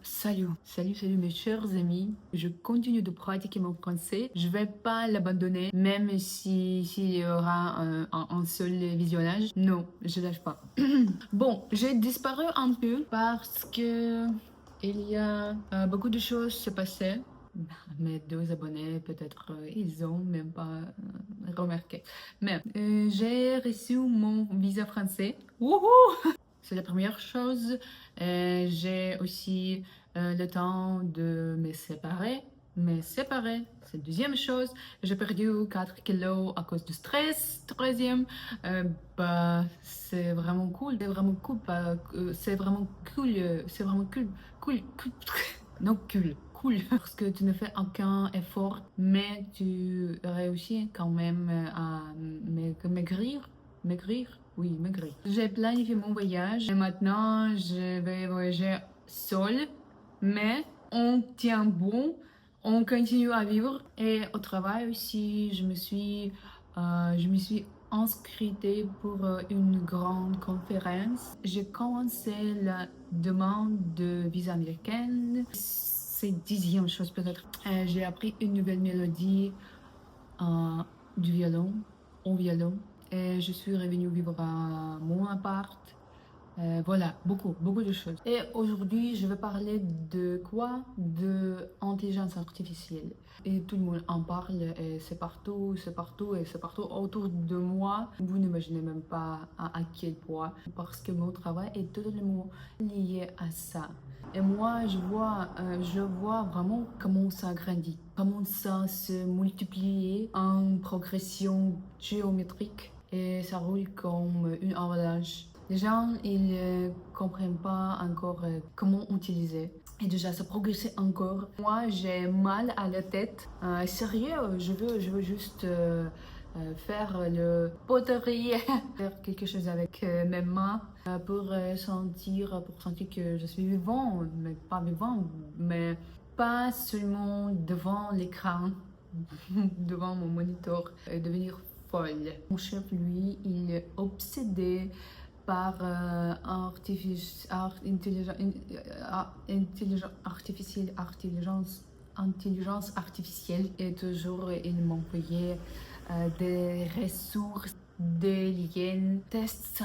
Salut mes chers amis. Je continue de pratiquer mon français. Je vais pas l'abandonner, même s'il y aura un seul visionnage. Non, je lâche pas. Bon, j'ai disparu un peu parce que il y a beaucoup de choses se passaient. Mes deux abonnés, peut-être, ils ont même pas remarqué. Mais j'ai reçu mon visa français. Wouhou! C'est la première chose. J'ai aussi le temps de me séparer. C'est la deuxième chose. J'ai perdu 4 kilos à cause du stress. Troisième, c'est vraiment cool. C'est vraiment cool. C'est vraiment cool. C'est vraiment cool. Cool. Non, cool. Parce que tu ne fais aucun effort, mais tu réussis quand même à maigrir. Oui, maigrir. J'ai planifié mon voyage et maintenant je vais voyager seule, mais on tient bon, on continue à vivre. Et au travail aussi, je me suis inscrite pour une grande conférence. J'ai commencé la demande de visa américaine. C'est dixième chose peut-être. J'ai appris une nouvelle mélodie euh, du violon, au violon. Et je suis revenue vivre à mon appart. Voilà, beaucoup de choses. Et aujourd'hui, je vais parler de quoi? De intelligence artificielle. Et tout le monde en parle, et c'est partout, et c'est partout autour de moi. Vous n'imaginez même pas à quel point, parce que mon travail est totalement lié à ça. Et moi, je vois vraiment comment ça grandit, comment ça se multiplie en progression géométrique et ça roule comme une avalanche. Les gens, ils ne comprennent pas encore comment utiliser. Et déjà, ça progressait encore. Moi, j'ai mal à la tête. Sérieux, je veux juste faire le poterie, faire quelque chose avec mes mains pour sentir que je suis vivant, mais pas vivant, mais pas seulement devant l'écran, devant mon moniteur, et devenir folle. Mon chef, lui, il est obsédé par intelligence artificielle et toujours il m'envoyait des ressources, des liens, teste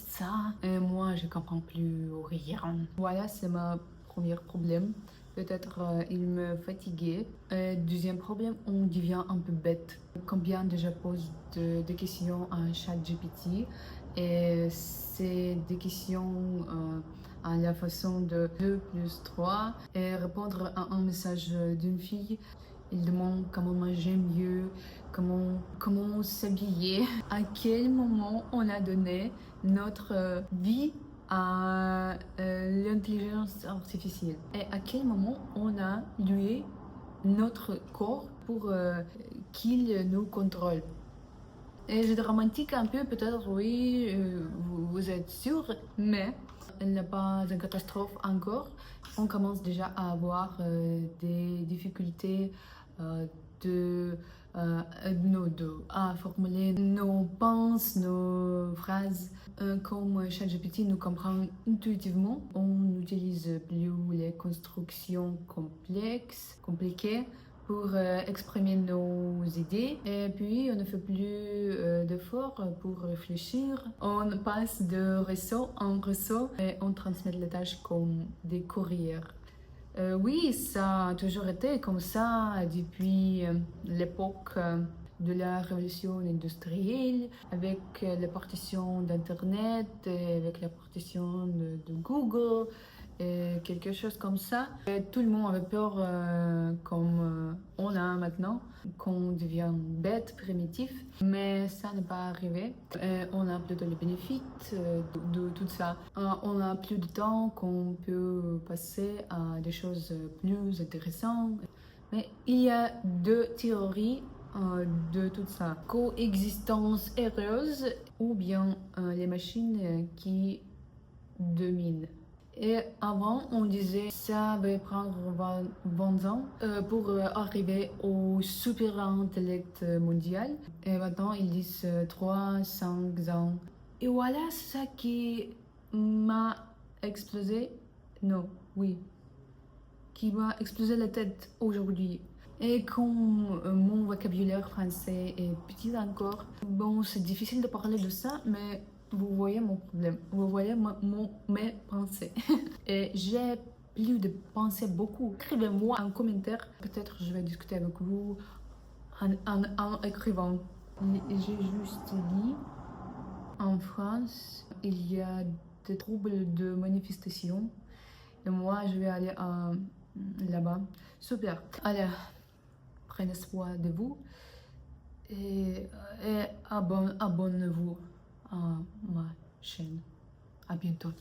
ça. Et moi, je comprends plus rien. Voilà, c'est mon premier problème. Peut-être il me fatiguait. Deuxième problème, on devient un peu bête. Combien déjà pose de questions à ChatGPT et c'est des questions à la façon de 2 plus 3 et répondre à un message d'une fille. Il demande comment manger mieux, comment s'habiller. À quel moment on a donné notre vie à l'intelligence artificielle et à quel moment on a loué notre corps pour qu'il nous contrôle. Et je dramatique un peu, peut-être, oui, vous êtes sûr, mais elle n'est pas une catastrophe encore. On commence déjà à avoir des difficultés euh, de, à formuler nos pensées, nos phrases. Comme ChatGPT nous comprend intuitivement, on n'utilise plus les constructions compliquées pour exprimer nos idées et puis on ne fait plus d'efforts pour réfléchir. On passe de réseau en réseau et on transmet les tâches comme des courriers. Oui, ça a toujours été comme ça depuis l'époque de la révolution industrielle, avec la partition d'Internet, avec la partition de Google, quelque chose comme ça. Et tout le monde avait peur, comme on a maintenant, qu'on devienne bête, primitif, mais ça n'est pas arrivé. On a plutôt les bénéfices de tout ça. On a plus de temps qu'on peut passer à des choses plus intéressantes. Mais il y a deux théories de tout ça. Coexistence heureuse ou bien les machines qui dominent. Et avant, on disait ça va prendre 20 ans pour arriver au super intellect mondial. Et maintenant, ils disent 3, 5 ans. Et voilà, c'est ça qui m'a explosé. Non, oui. qui m'a explosé la tête aujourd'hui. Et comme mon vocabulaire français est petit encore, bon, c'est difficile de parler de ça, mais vous voyez mon problème, vous voyez mes pensées. Et j'ai plus de pensées beaucoup. Écrivez-moi en commentaire, peut-être je vais discuter avec vous en écrivant. J'ai juste dit, en France, il y a des troubles de manifestation. Et moi, je vais aller là-bas. Super. Allez, prenez soin de vous et abonnez-vous à ma chaîne. À bientôt.